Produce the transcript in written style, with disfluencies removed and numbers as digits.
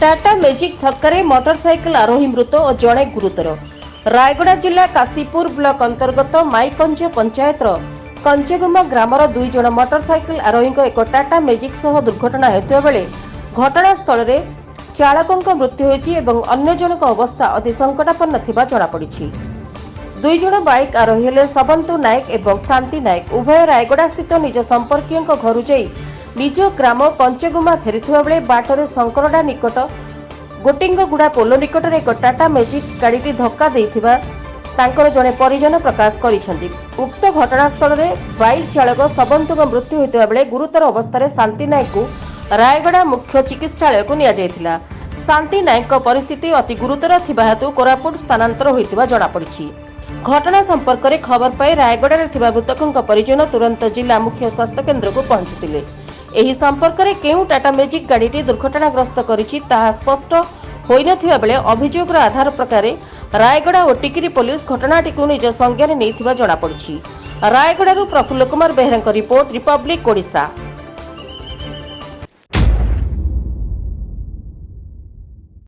Tata magic धक्का motorcycle आरोही मृत और जड़े गुरुतर। रायगड़ा जिला काशीपुर ब्लॉक अंतर्गत माईकंज पंचायत कंचेगुमा ग्रामर 2 जण मोटरसाइकेल आरोही एक टाटा मैजिक सह दुर्घटना होता बेले घटनास्थल में चालकों मृत्यु होती और अन्य जनक अवस्था अति संकटापन्न थिबा जणा पड़िछि। 2 जण बाइक आरोही हेले सबंतु नायक एवं शांति नायक उभय रायगड़ा स्थित निज संपर्कीय घर जाई निज ग्राम पंचगुमा फेरिथिबा बेले बाटरे शंकरडा निकट गोटिंगगुड़ा पोलो निकट एक टाटा मैजिक गाड़ी धक्का देइथिबा तांकर जने परिजन प्रकाश करिसेंति। उक्त घटनास्थल में बाइक चालक सबंतुक मृत्यु होइतिबा बेले गुरुतर अवस्था शांति नायक को रायगड़ा मुख्य चिकित्सालय को निया जायथिला। शांति नायक परिस्थिति अति गुरुतर थिबा हेतु कोरापुट स्थानांतर होइतिबा जणा पड़िछि। घटना संपर्क में खबर पाई रायगड़ा रे थिबा मृतकक परिजन तुरंत जिला मुख्य स्वास्थ्य केन्द्र को पहुंचीथिले। एही संपर्क में केउ टाटा मैजिक गाड़ी दुर्घटनाग्रस्त करिछि ताहा स्पष्ट होई नथिबा बेले अभियोगर आधार प्रकार रायगड़ा और टिकिरी पुलिस घटनाटी को निज संज्ञान नैथिबा जणा पड़िछि। Rayagada Prafulla Kumar Behera report republic Odisha.